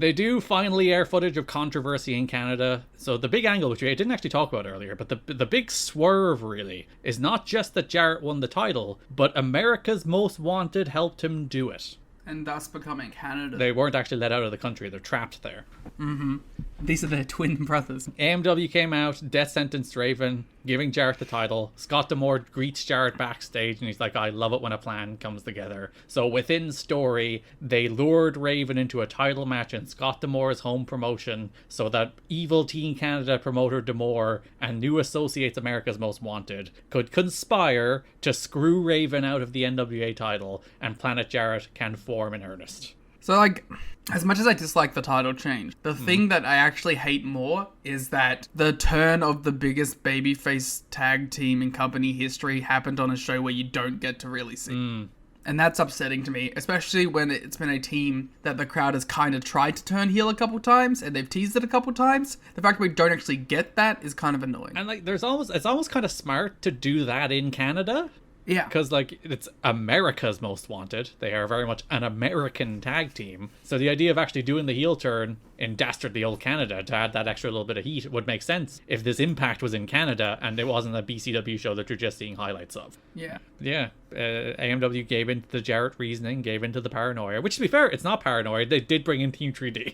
They do finally air footage of controversy in Canada. So the big angle, which I didn't actually talk about earlier, but the big swerve really is not just that Jarrett won the title, but America's Most Wanted helped him do it. And thus becoming Canada. They weren't actually let out of the country. They're trapped there. Mm-hmm. These are their twin brothers. AMW came out, death sentenced Raven, giving Jarrett the title. Scott D'Amore greets Jarrett backstage, and he's like, I love it when a plan comes together. So within story, they lured Raven into a title match in Scott D'Amore's home promotion so that evil Team Canada promoter D'Amore and new associates America's Most Wanted could conspire to screw Raven out of the NWA title, and Planet Jarrett can form in earnest. So, like, as much as I dislike the title change, the thing that I actually hate more is that the turn of the biggest babyface tag team in company history happened on a show where you don't get to really see. And that's upsetting to me, especially when it's been a team that the crowd has kind of tried to turn heel a couple times, and they've teased it a couple times. The fact that we don't actually get that is kind of annoying. And, like, it's almost kind of smart to do that in Canada. Yeah. Because, like, it's America's Most Wanted. They are very much an American tag team. So the idea of actually doing the heel turn in dastardly old Canada to add that extra little bit of heat would make sense if this Impact was in Canada and it wasn't a BCW show that you're just seeing highlights of. Yeah. Yeah. AMW gave into the Jarrett reasoning, gave into the paranoia. Which, to be fair, it's not paranoia. They did bring in Team 3D.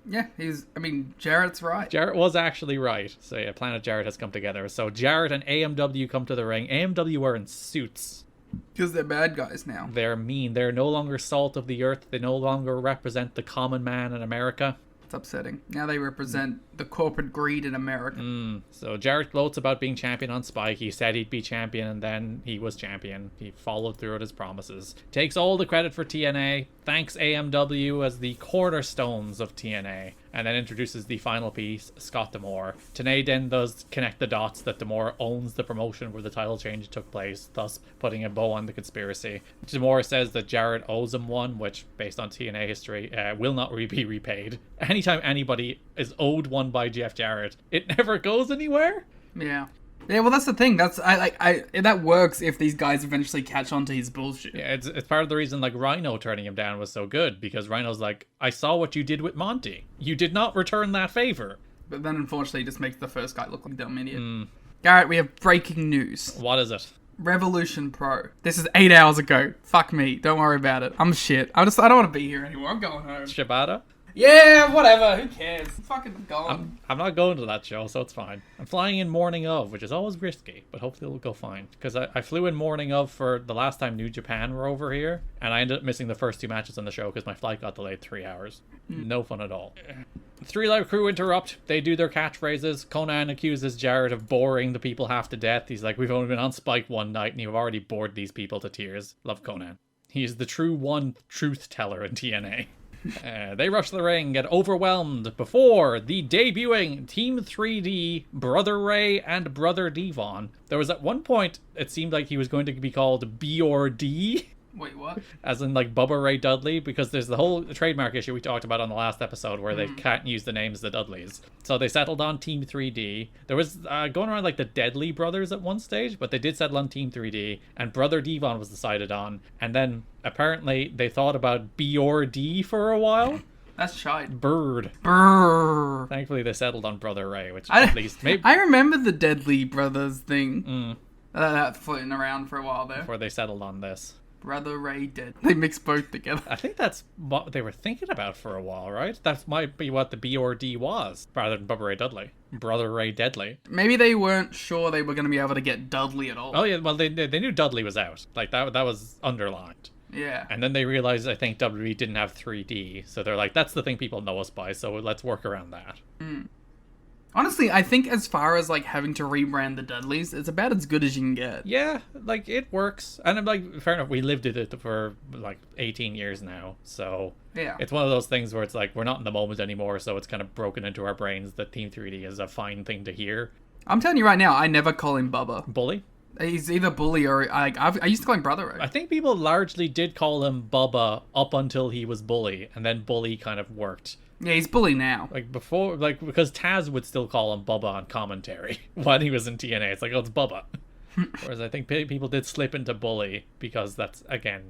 Yeah, Jarrett's right. Jarrett was actually right. So yeah, Planet Jarrett has come together. So Jarrett and AMW come to the ring. AMW are in suits. Because they're bad guys now. They're mean. They're no longer salt of the earth. They no longer represent the common man in America. It's upsetting. Now they represent the corporate greed in America. So Jarrett gloats about being champion on Spike. He said he'd be champion, and then he was champion. He followed through with his promises. Takes all the credit for TNA. Thanks AMW as the cornerstones of TNA. And then introduces the final piece, Scott D'Amore. TNA then does connect the dots that D'Amore owns the promotion where the title change took place, thus putting a bow on the conspiracy. D'Amore says that Jarrett owes him one, which, based on TNA history, will not be repaid. Anytime anybody is owed one by Jeff Jarrett, it never goes anywhere. Yeah. Yeah, well, that's the thing. That works if these guys eventually catch on to his bullshit. Yeah, it's part of the reason, like, Rhino turning him down was so good, because Rhino's like, I saw what you did with Monty. You did not return that favor. But then, unfortunately, it just makes the first guy look like a dumb idiot. Garrett, we have breaking news. What is it? Revolution Pro. This is 8 hours ago. Fuck me. Don't worry about it. I'm shit. I don't want to be here anymore. I'm going home. Shibata? Yeah, whatever. Who cares? I'm fucking gone. I'm not going to that show, so it's fine. I'm flying in morning of, which is always risky, but hopefully it'll go fine. Because I flew in morning of for the last time New Japan were over here, and I ended up missing the first 2 matches on the show because my flight got delayed 3 hours. No fun at all. 3 Live Crew interrupt. They do their catchphrases. Conan accuses Jarrett of boring the people half to death. He's like, we've only been on Spike one night, and you've already bored these people to tears. Love Conan. He is the true one truth teller in TNA. They rush the ring, get overwhelmed before the debuting Team 3D, Brother Ray and Brother Devon. There was at one point, it seemed like he was going to be called B or D. Wait, what? As in, like, Bubba Ray Dudley, because there's the whole trademark issue we talked about on the last episode where they can't use the names of the Dudleys. So they settled on Team 3D. There was going around, like, the Deadly Brothers at one stage, but they did settle on Team 3D, and Brother Devon was decided on. And then, apparently, they thought about B or D for a while. That's shite. Bird. Brrr. Thankfully, they settled on Brother Ray, which at least maybe... I remember the Deadly Brothers thing. That floating around for a while there. Before they settled on this. Brother Ray dead. They mixed both together. I think that's what they were thinking about for a while, right? That might be what the B or D was, rather than Bubba Ray Dudley. Brother Ray Deadly. Maybe they weren't sure they were going to be able to get Dudley at all. Oh yeah, well they knew Dudley was out. Like that was underlined. Yeah. And then they realized, I think, WWE didn't have 3D, so they're like, that's the thing people know us by, so let's work around that. Honestly, I think as far as, like, having to rebrand the Dudleys, it's about as good as you can get. Yeah, like, it works. And I'm like, fair enough, we lived it for, like, 18 years now, so... Yeah. It's one of those things where it's like, we're not in the moment anymore, so it's kind of broken into our brains that Team 3D is a fine thing to hear. I'm telling you right now, I never call him Bubba. Bully? He's either Bully or, like, I used to call him Brother Ray. I think people largely did call him Bubba up until he was Bully, and then Bully kind of worked. Yeah, he's Bully now. Like, before, like, because Taz would still call him Bubba on commentary when he was in TNA. It's like, oh, it's Bubba. Whereas I think people did slip into Bully, because that's, again,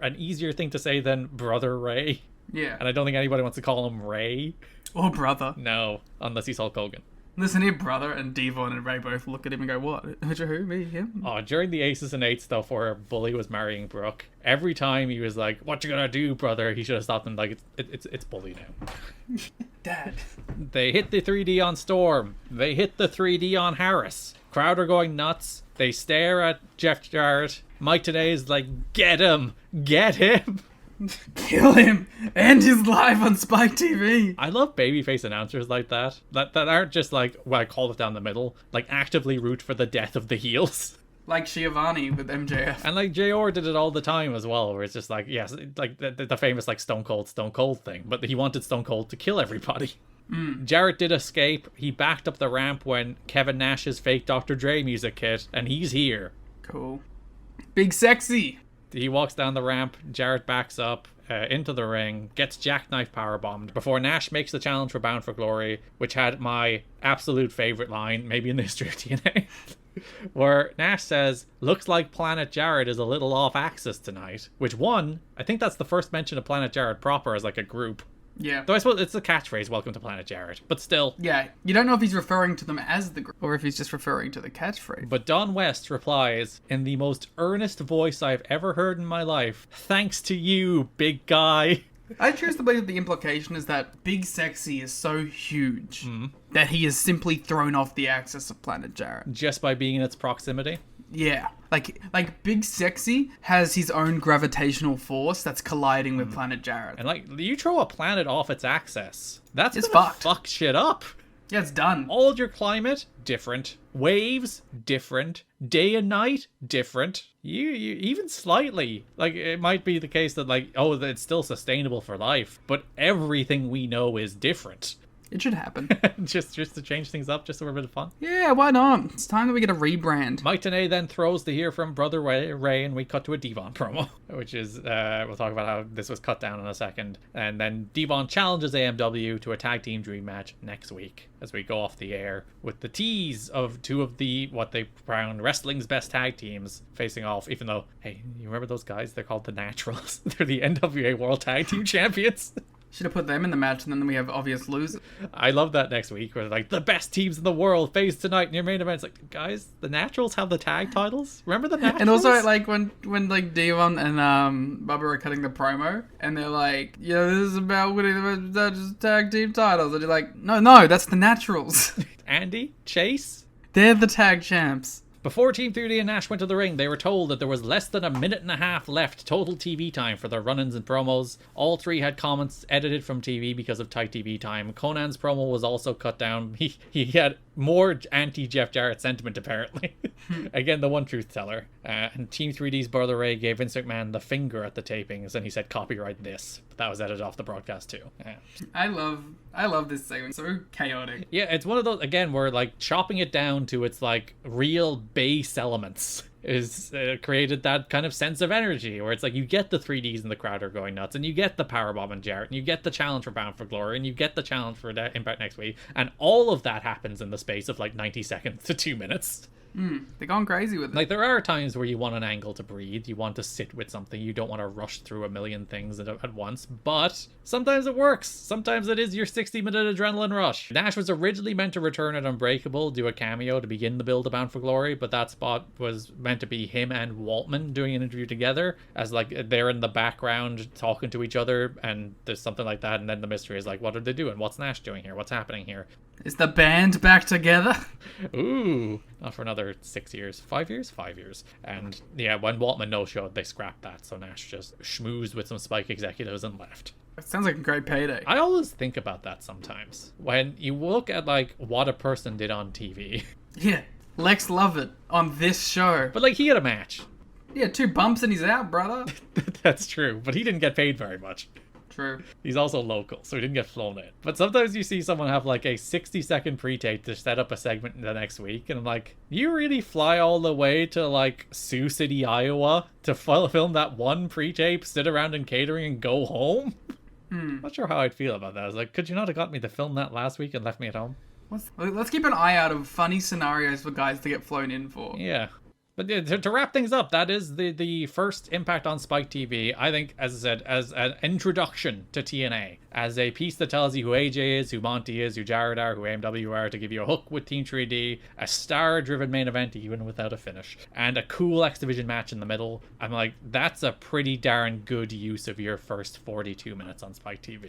an easier thing to say than Brother Ray. Yeah. And I don't think anybody wants to call him Ray. Or brother. No, unless he's Hulk Hogan. Listen here, brother. And Devon and Ray both look at him and go, what? Who? Me? Him? Oh, during the Aces and Eights stuff where Bully was marrying Brooke, every time he was like, "What you gonna do, brother?" He should have stopped him. Like, it's Bully now. Dad. They hit the 3D on Storm. They hit the 3D on Harris. Crowd are going nuts. They stare at Jeff Jarrett. Mike today is like, "Get him! Get him!" Kill him! End his life on Spike TV! I love babyface announcers like that. That aren't just like, well, I call it down the middle. Like, actively root for the death of the heels. Like Giovanni with MJF. And like JR did it all the time as well, where it's just like, yes, like the famous like Stone Cold thing. But he wanted Stone Cold to kill everybody. Jarrett did escape. He backed up the ramp when Kevin Nash's fake Dr. Dre music hit, and he's here. Cool. Big Sexy! He walks down the ramp, Jarrett backs up into the ring, gets jackknife powerbombed before Nash makes the challenge for Bound for Glory, which had my absolute favorite line, maybe in the history of TNA, where Nash says, "Looks like Planet Jarrett is a little off axis tonight," which I think that's the first mention of Planet Jarrett proper as like a group. Yeah. Though I suppose it's the catchphrase, "Welcome to Planet Jarrett," but still. Yeah, you don't know if he's referring to them as the group, or if he's just referring to the catchphrase. But Don West replies, in the most earnest voice I've ever heard in my life, "Thanks to you, big guy." I choose to believe that the implication is that Big Sexy is so huge that he is simply thrown off the axis of Planet Jarrett. Just by being in its proximity. Yeah. Like Big Sexy has his own gravitational force that's colliding with Planet Jarrett. And like, you throw a planet off its axis, it's fucked. fuck shit up. Yeah, it's done. All your climate, different. Waves, different. Day and night, different. You even slightly. Like, it might be the case that like, oh, it's still sustainable for life, but everything we know is different. It should happen. just to change things up, just for a bit of fun. Yeah, why not? It's time that we get a rebrand. Mike TNA then throws to hear from Brother Ray, and we cut to a Devon promo, which is, we'll talk about how this was cut down in a second. And then Devon challenges AMW to a tag team dream match next week as we go off the air with the tease of two of the, what they crown wrestling's best tag teams facing off, even though, hey, you remember those guys? They're called the Naturals. They're the NWA World Tag Team Champions. Should have put them in the match, and then we have obvious losers. I love that next week, where like, the best teams in the world face tonight in your main event. It's like, guys, the Naturals have the tag titles? Remember the Naturals? And also, like, when like, Devon and Bubba are cutting the promo, and they're like, yeah, this is about winning the tag team titles. And you're like, no, that's the Naturals. Andy? Chase? They're the tag champs. Before Team 3D and Nash went to the ring, they were told that there was less than a minute and a half left total TV time for their run-ins and promos. All three had comments edited from TV because of tight TV time. Conan's promo was also cut down. He had more anti-Jeff Jarrett sentiment, apparently. Again, the one truth teller. And Team 3D's Brother Ray gave Vince McMahon the finger at the tapings, and he said, "Copyright this." But that was edited off the broadcast too. I love this segment. So chaotic. Yeah, it's one of those, again, where like chopping it down to its like real base elements is created that kind of sense of energy where it's like you get the 3Ds and the crowd are going nuts, and you get the powerbomb and Jarrett, and you get the challenge for Bound for Glory, and you get the challenge for Impact next week, and all of that happens in the space of like 90 seconds to 2 minutes. They're going crazy with it. Like, there are times where you want an angle to breathe, you want to sit with something, you don't want to rush through a million things at once, but sometimes it works. Sometimes it is your 60-minute adrenaline rush. Nash was originally meant to return at Unbreakable, do a cameo to begin the build to Bound for Glory, but that spot was meant to be him and Waltman doing an interview together, as like they're in the background talking to each other, and there's something like that, and then the mystery is like, what are they doing? What's Nash doing here? What's happening here? Is the band back together? Ooh, not for another 6 years. 5 years? 5 years. And yeah, when Waltman no-showed, they scrapped that, so Nash just schmoozed with some Spike executives and left. It sounds like a great payday. I always think about that sometimes. When you look at like what a person did on TV. Yeah, Lex Lovett on this show. But like, he had a match. Yeah, 2 bumps and he's out, brother. That's true, but he didn't get paid very much. True. He's also local, so he didn't get flown in. But sometimes you see someone have like a 60-second pre-tape to set up a segment the next week, and I'm like, you really fly all the way to like Sioux City, Iowa to film that one pre-tape, sit around in catering, and go home? Not sure how I'd feel about that. I was like, could you not have got me to film that last week and left me at home? Let's keep an eye out of funny scenarios for guys to get flown in for. Yeah. But to wrap things up, that is the first Impact on Spike TV. I think, as I said, as an introduction to TNA, as a piece that tells you who AJ is, who Monty is, who Jared are, who AMW are, to give you a hook with Team 3D, a star-driven main event even without a finish, and a cool X Division match in the middle. I'm like, that's a pretty darn good use of your first 42 minutes on Spike TV.